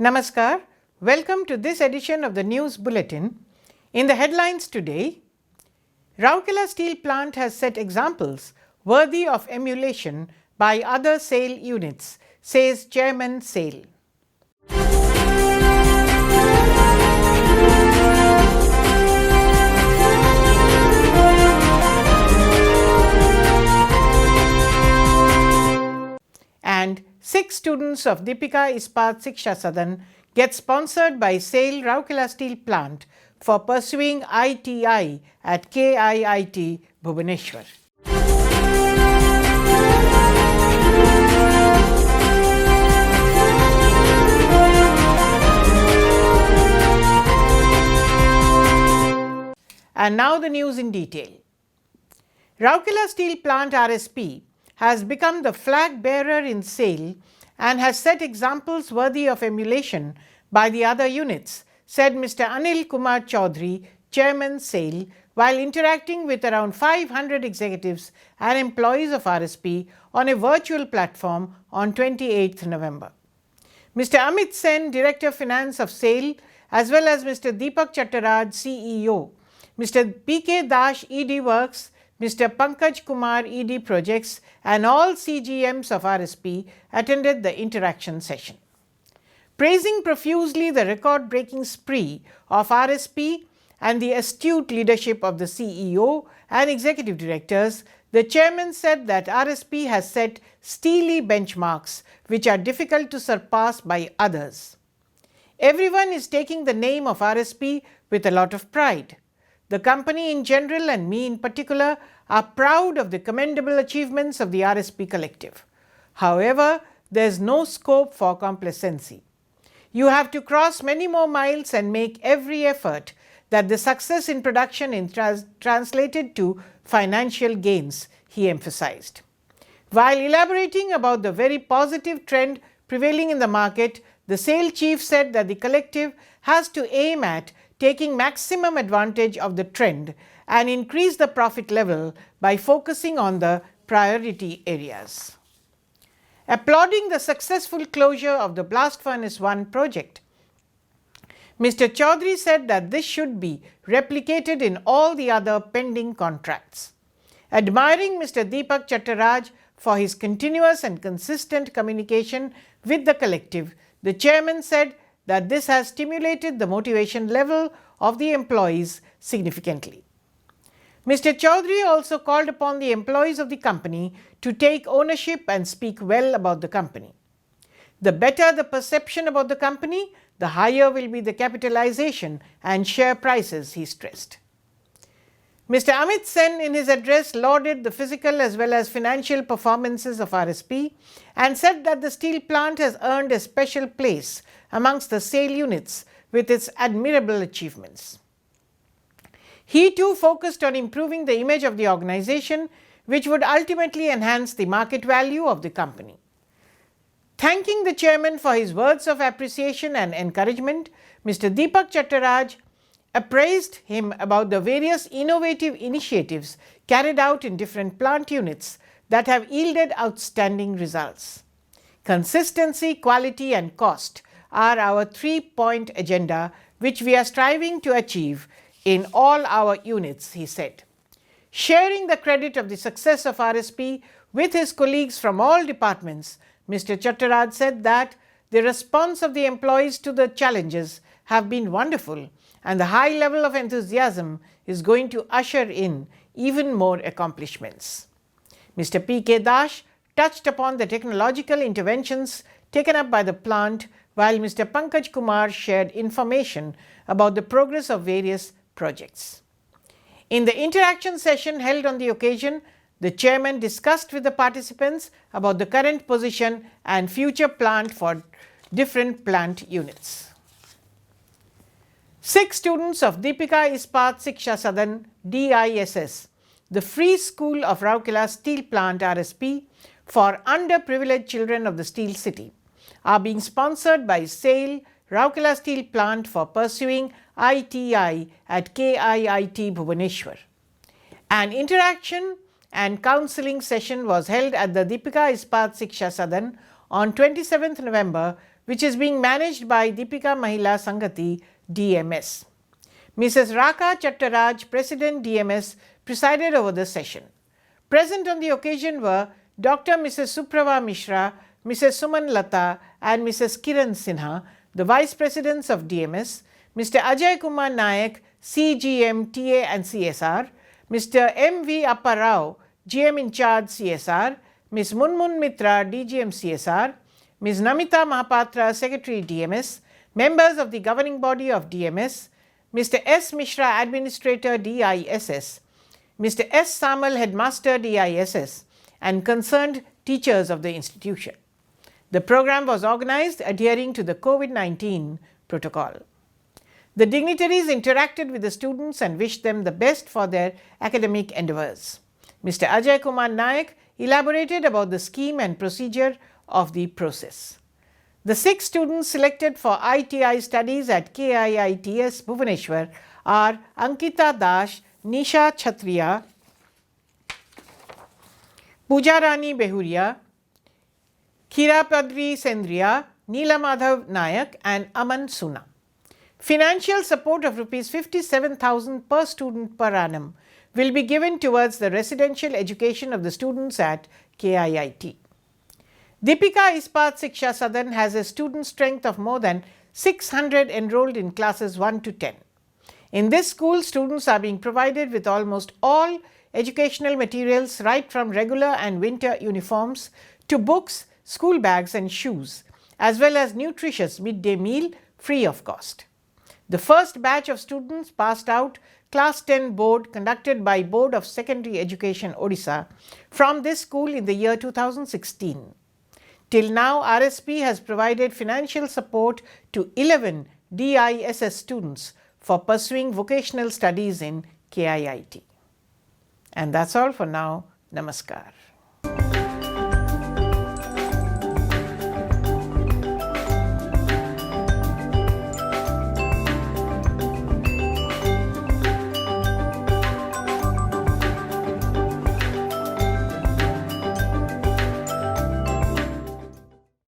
Namaskar. Welcome to this edition of the News Bulletin. In the headlines today, Rourkela Steel Plant has set examples worthy of emulation by other SAIL units, says Chairman SAIL. And 6 students of Deepika Ispat Shiksha Sadan get sponsored by SAIL Rourkela Steel Plant for pursuing ITI at KIIT Bhubaneswar. And now the news in detail. Rourkela Steel Plant RSP has become the flag bearer in SAIL and has set examples worthy of emulation by the other units, said Mr. Anil Kumar Chaudhary, Chairman SAIL, while interacting with around 500 executives and employees of RSP on a virtual platform on 28th November. Mr. Amit Sen, Director Finance of SAIL, as well as Mr. Deepak Chattaraj, CEO, Mr. P.K. Dash, ED Works, Mr. Pankaj Kumar, ED Projects, and all CGMs of RSP attended the interaction session. Praising profusely the record-breaking spree of RSP and the astute leadership of the CEO and executive directors, the chairman said that RSP has set steely benchmarks which are difficult to surpass by others. Everyone is taking the name of RSP with a lot of pride. The company in general and me in particular are proud of the commendable achievements of the RSP collective. However, there is no scope for complacency. You have to cross many more miles and make every effort that the success in production is translated to financial gains, he emphasized. While elaborating about the very positive trend prevailing in the market, the SAIL chief said that the collective has to aim at taking maximum advantage of the trend and increase the profit level by focusing on the priority areas. Applauding the successful closure of the Blast Furnace 1 project, Mr. Chaudhary said that this should be replicated in all the other pending contracts. Admiring Mr. Deepak Chattaraj for his continuous and consistent communication with the collective, the chairman said that this has stimulated the motivation level of the employees significantly. Mr. Chaudhary also called upon the employees of the company to take ownership and speak well about the company. The better the perception about the company, the higher will be the capitalization and share prices, he stressed. Mr. Amit Sen in his address lauded the physical as well as financial performances of RSP and said that the steel plant has earned a special place amongst the SAIL units with its admirable achievements. He too focused on improving the image of the organization, which would ultimately enhance the market value of the company. Thanking the chairman for his words of appreciation and encouragement, Mr. Deepak Chattaraj appraised him about the various innovative initiatives carried out in different plant units that have yielded outstanding results. Consistency, quality, and cost are our 3-point agenda which we are striving to achieve in all our units, he said. Sharing the credit of the success of RSP with his colleagues from all departments, Mr. Chattaraj said that the response of the employees to the challenges have been wonderful and the high level of enthusiasm is going to usher in even more accomplishments. Mr. P.K. Dash touched upon the technological interventions taken up by the plant, while Mr. Pankaj Kumar shared information about the progress of various projects. In the interaction session held on the occasion, the chairman discussed with the participants about the current position and future plan for different plant units. 6 students of Deepika Ispat Shiksha Sadan DISS, the Free School of Rourkela Steel Plant RSP for underprivileged children of the Steel City, are being sponsored by SAIL Rourkela Steel Plant for pursuing ITI at KIIT Bhubaneswar. An interaction and counseling session was held at the Deepika Ispat Shiksha Sadan on 27th November which is being managed by Deepika Mahila Sangati, DMS. Mrs. Raka Chattaraj, President DMS, presided over the session. Present on the occasion were Dr. Mrs. Suprava Mishra, Mrs. Suman Lata and Mrs. Kiran Sinha, the Vice Presidents of DMS, Mr. Ajay Kumar Nayak, CGM, TA and CSR, Mr. M.V. Apparao, GM in charge CSR, Ms. Munmun Mitra, DGM CSR, Ms. Namita Mahapatra, Secretary DMS, members of the governing body of DMS, Mr. S. Mishra, Administrator DISS, Mr. S. Samal, Headmaster DISS, and concerned teachers of the institution. The program was organized adhering to the COVID-19 protocol. The dignitaries interacted with the students and wished them the best for their academic endeavors. Mr. Ajay Kumar Nayak elaborated about the scheme and procedure of the process. The 6 students selected for ITI studies at KIITS Bhubaneswar are Ankita Dash, Nisha Kshatriya, Poojarani Behuria, Khirapadri Sendriya, Neelamadhav Nayak and Aman Suna. Financial support of Rs 57,000 per student per annum will be given towards the residential education of the students at KIIT. Deepika Ispat Shiksha Sadan has a student strength of more than 600 enrolled in classes 1 to 10. In this school, students are being provided with almost all educational materials right from regular and winter uniforms to books, school bags and shoes, as well as nutritious midday meal free of cost. The first batch of students passed out Class 10 board conducted by Board of Secondary Education Odisha from this school in the year 2016. Till now, RSP has provided financial support to 11 DISS students for pursuing vocational studies in KIIT. And that's all for now. Namaskar.